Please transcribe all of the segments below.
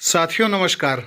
साथियों नमस्कार।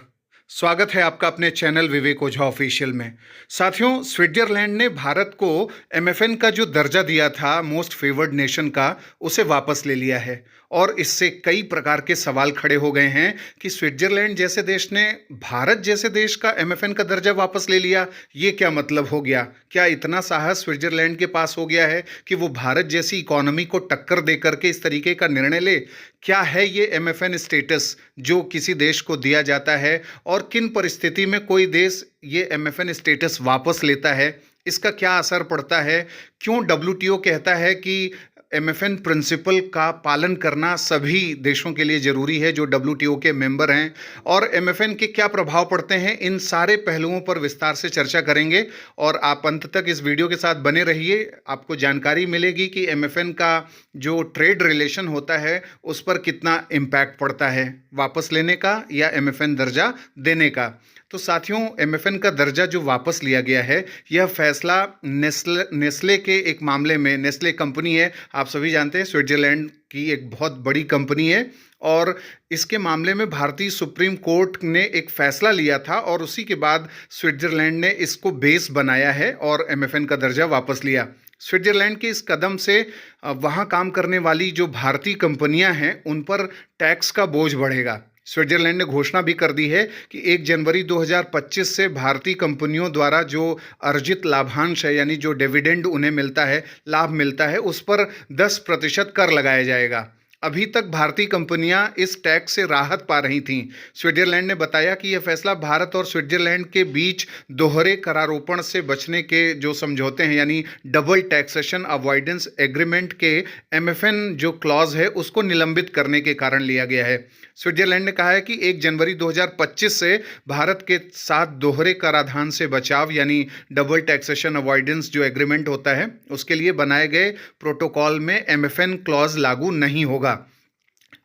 स्वागत है आपका अपने चैनल विवेक ओझा ऑफिशियल में। साथियों, स्विट्जरलैंड ने भारत को एमएफएन का जो दर्जा दिया था मोस्ट फेवर्ड नेशन का, उसे वापस ले लिया है। और इससे कई प्रकार के सवाल खड़े हो गए हैं कि स्विट्जरलैंड जैसे देश ने भारत जैसे देश का एमएफएन का दर्जा वापस ले लिया, ये क्या मतलब हो गया? क्या इतना साहस स्विट्जरलैंड के पास हो गया है कि वो भारत जैसी इकोनॉमी को टक्कर दे करके इस तरीके का निर्णय ले? क्या है ये एमएफएन स्टेटस जो किसी देश को दिया जाता है, और किन परिस्थिति में कोई देश ये एमएफएन स्टेटस वापस लेता है? इसका क्या असर पड़ता है? क्यों डब्ल्यूटीओ कहता है कि एमएफएन प्रिंसिपल का पालन करना सभी देशों के लिए जरूरी है जो डब्ल्यूटीओ के मेंबर हैं, और एमएफएन के क्या प्रभाव पड़ते हैं? इन सारे पहलुओं पर विस्तार से चर्चा करेंगे और आप अंत तक इस वीडियो के साथ बने रहिए। आपको जानकारी मिलेगी कि एमएफएन का जो ट्रेड रिलेशन होता है उस पर कितना इम्पैक्ट पड़ता है, वापस लेने का या एमएफएन दर्जा देने का। तो साथियों, एमएफएन का दर्जा जो वापस लिया गया है, यह फैसला नेस्ले के एक मामले में, नेस्ले कंपनी है, आप सभी जानते हैं स्विट्जरलैंड की एक बहुत बड़ी कंपनी है, और इसके मामले में भारतीय सुप्रीम कोर्ट ने एक फैसला लिया था और उसी के बाद स्विट्जरलैंड ने इसको बेस बनाया है और एमएफएन का दर्जा वापस लिया। स्विट्जरलैंड के इस कदम से वहाँ काम करने वाली जो भारतीय कंपनियां हैं उन पर टैक्स का बोझ बढ़ेगा। स्विट्जरलैंड ने घोषणा भी कर दी है कि 1 जनवरी 2025 से भारतीय कंपनियों द्वारा जो अर्जित लाभांश है, यानी जो डिविडेंड उन्हें मिलता है, लाभ मिलता है, उस पर 10% कर लगाया जाएगा। अभी तक भारतीय कंपनियां इस टैक्स से राहत पा रही थीं। स्विट्जरलैंड ने बताया कि यह फैसला भारत और स्विट्जरलैंड के बीच दोहरे करारोपण से बचने के जो समझौते हैं, यानी डबल टैक्सेशन अवॉइडेंस एग्रीमेंट के एमएफएन जो क्लॉज है उसको निलंबित करने के कारण लिया गया है। स्विट्जरलैंड ने कहा है कि 1 जनवरी 2025 से भारत के साथ दोहरे कराधान से बचाव, यानी डबल टैक्सेशन अवॉइडेंस जो एग्रीमेंट होता है, उसके लिए बनाए गए प्रोटोकॉल में एमएफएन क्लॉज लागू नहीं होगा।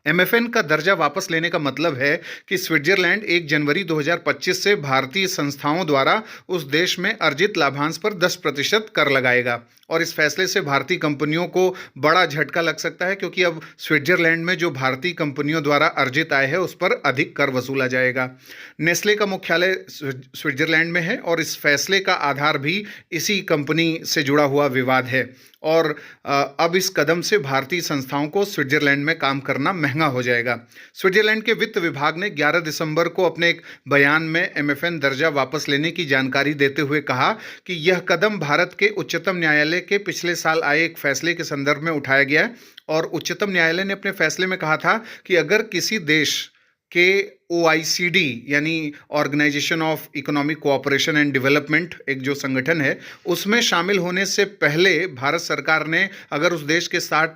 एमएफएन का दर्जा वापस लेने का मतलब है कि स्विट्जरलैंड 1 जनवरी 2025 से भारतीय संस्थाओं द्वारा उस देश में अर्जित लाभांश पर 10% कर लगाएगा। और इस फैसले से भारतीय कंपनियों को बड़ा झटका लग सकता है, क्योंकि अब स्विट्जरलैंड में जो भारतीय कंपनियों द्वारा अर्जित आय है उस पर अधिक कर वसूला जाएगा। नेस्ले का मुख्यालय स्विट्जरलैंड में है और इस फैसले का आधार भी इसी कंपनी से जुड़ा हुआ विवाद है। और अब इस कदम से भारतीय संस्थाओं को स्विट्जरलैंड में काम करना महंगा हो जाएगा। स्विट्जरलैंड के वित्त विभाग ने 11 दिसंबर को अपने एक बयान में एमएफएन दर्जा वापस लेने की जानकारी देते हुए कहा कि यह कदम भारत के उच्चतम न्यायालय के पिछले साल आए एक फैसले के संदर्भ में उठाया गया है। और उच्चतम न्यायालय ने अपने फैसले में कहा था कि अगर किसी देश के ओआईसीडी यानी organisation of economic cooperation and development, एक जो संगठन है, उसमें शामिल होने से पहले भारत सरकार ने अगर उस देश के साथ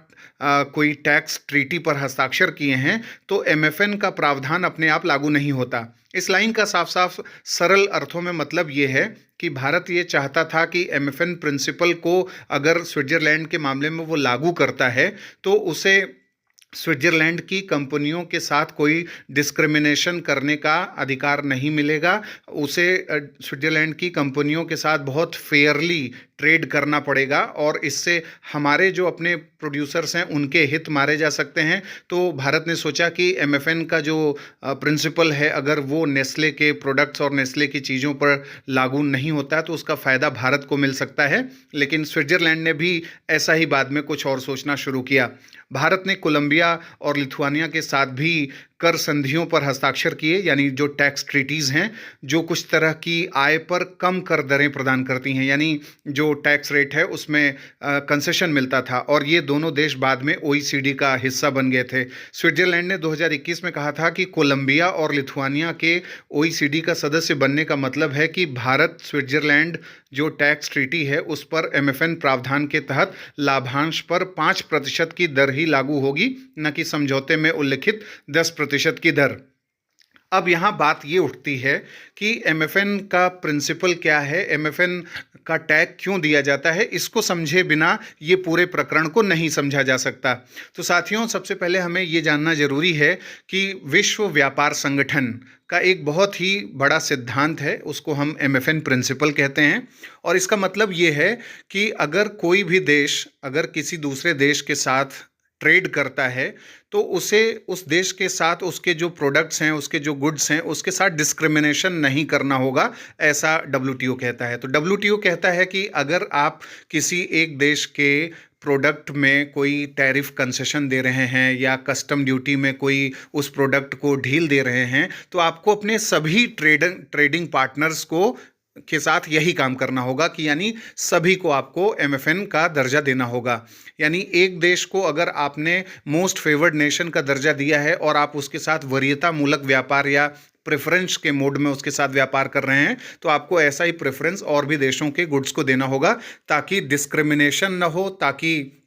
कोई टैक्स ट्रीटी पर हस्ताक्षर किए हैं तो एमएफएन का प्रावधान अपने आप लागू नहीं होता। इस लाइन का साफ साफ सरल अर्थों में मतलब ये है कि भारत ये चाहता था कि एमएफएन प्रिंसिपल को अगर स्विट्जरलैंड के मामले में वो लागू करता है तो उसे स्विट्जरलैंड की कंपनियों के साथ कोई डिस्क्रिमिनेशन करने का अधिकार नहीं मिलेगा। उसे स्विट्जरलैंड की कंपनियों के साथ बहुत फेयरली ट्रेड करना पड़ेगा और इससे हमारे जो अपने प्रोड्यूसर्स हैं उनके हित मारे जा सकते हैं। तो भारत ने सोचा कि एमएफएन का जो प्रिंसिपल है, अगर वो नेस्ले के प्रोडक्ट्स और नेस्ले की चीज़ों पर लागू नहीं होता है तो उसका फ़ायदा भारत को मिल सकता है। लेकिन स्विट्जरलैंड ने भी ऐसा ही बाद में कुछ और सोचना शुरू किया। भारत ने कोलंबिया और लिथुआनिया के साथ भी कर संधियों पर हस्ताक्षर किए, यानी जो टैक्स ट्रीटीज़ हैं जो कुछ तरह की आय पर कम कर दरें प्रदान करती हैं, यानी जो टैक्स रेट है उसमें कंसेशन मिलता था। और ये दोनों देश बाद में ओईसीडी का हिस्सा बन गए थे। स्विट्जरलैंड ने 2021 में कहा था कि कोलंबिया और लिथुआनिया के ओईसीडी का सदस्य बनने का मतलब है कि भारत स्विट्जरलैंड जो टैक्स ट्रीटी है उस पर एमएफएन प्रावधान के तहत लाभांश पर 5% की दर ही लागू होगी, न कि समझौते में उल्लिखित 10% की दर। अब यहाँ बात ये उठती है कि एमएफएन का प्रिंसिपल क्या है, एमएफएन का टैग क्यों दिया जाता है। इसको समझे बिना ये पूरे प्रकरण को नहीं समझा जा सकता। तो साथियों, सबसे पहले हमें ये जानना जरूरी है कि विश्व व्यापार संगठन का एक बहुत ही बड़ा सिद्धांत है, उसको हम एमएफएन प्रिंसिपल कहते हैं। और इसका मतलब ये है कि अगर कोई भी देश अगर किसी दूसरे देश के साथ ट्रेड करता है तो उसे उस देश के साथ उसके जो प्रोडक्ट्स हैं, उसके जो गुड्स हैं, उसके साथ डिस्क्रिमिनेशन नहीं करना होगा, ऐसा डब्ल्यूटीओ कहता है। तो डब्ल्यूटीओ कहता है कि अगर आप किसी एक देश के प्रोडक्ट में कोई टैरिफ कंसेशन दे रहे हैं या कस्टम ड्यूटी में कोई उस प्रोडक्ट को ढील दे रहे हैं, तो आपको अपने सभी ट्रेडिंग पार्टनर्स को के साथ यही काम करना होगा कि यानी सभी को आपको एमएफएन का दर्जा देना होगा। यानी एक देश को अगर आपने मोस्ट फेवर्ड नेशन का दर्जा दिया है और आप उसके साथ वरीयता मूलक व्यापार या प्रेफरेंस के मोड में उसके साथ व्यापार कर रहे हैं, तो आपको ऐसा ही प्रेफरेंस और भी देशों के गुड्स को देना होगा, ताकि डिस्क्रिमिनेशन ना हो, ताकि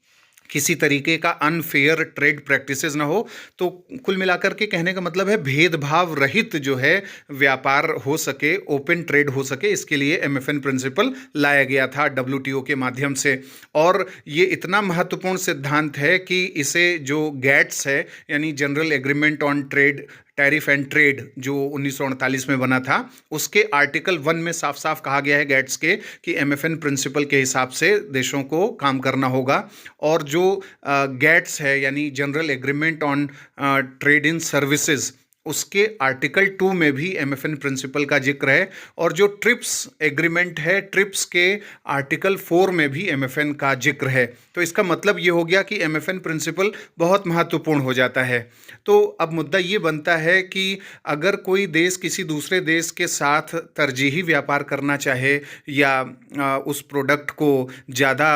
किसी तरीके का अनफेयर ट्रेड प्रैक्टिसेस ना हो। तो कुल मिलाकर के कहने का मतलब है भेदभाव रहित जो है व्यापार हो सके, ओपन ट्रेड हो सके, इसके लिए एमएफएन प्रिंसिपल लाया गया था डब्ल्यूटीओ के माध्यम से। और ये इतना महत्वपूर्ण सिद्धांत है कि इसे जो गैट्स है यानी general agreement on trade tariff and trade जो 1948 में बना था, उसके आर्टिकल 1 में साफ साफ कहा गया है गैट्स के कि एमएफएन प्रिंसिपल के हिसाब से देशों को काम करना होगा। और जो गैट्स है यानी general agreement on trade in services, उसके आर्टिकल 2 में भी एमएफएन प्रिंसिपल का जिक्र है। और जो ट्रिप्स एग्रीमेंट है, ट्रिप्स के आर्टिकल 4 में भी एमएफएन का जिक्र है। तो इसका मतलब ये हो गया कि एमएफएन प्रिंसिपल बहुत महत्वपूर्ण हो जाता है। तो अब मुद्दा ये बनता है कि अगर कोई देश किसी दूसरे देश के साथ तरजीही व्यापार करना चाहे या उस प्रोडक्ट को ज़्यादा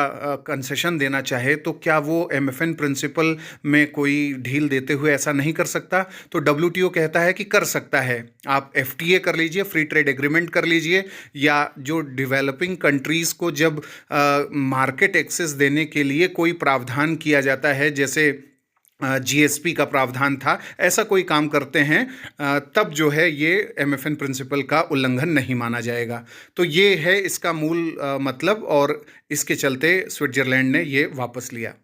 कंसेशन देना चाहे, तो क्या वो एमएफएन प्रिंसिपल में कोई ढील देते हुए ऐसा नहीं कर सकता? तो डब्ल्यूटीओ कहता है कि कर सकता है। आप एफटीए कर लीजिए, फ्री ट्रेड एग्रीमेंट कर लीजिए, या जो डेवलपिंग कंट्रीज़ को जब मार्केट एक्सेस देने के लिए कोई प्रावधान किया जाता है, जैसे जीएसपी का प्रावधान था, ऐसा कोई काम करते हैं, तब जो है ये एमएफएन प्रिंसिपल का उल्लंघन नहीं माना जाएगा। तो ये है इसका मूल मतलब, और इसके चलते स्विट्जरलैंड ने ये वापस लिया।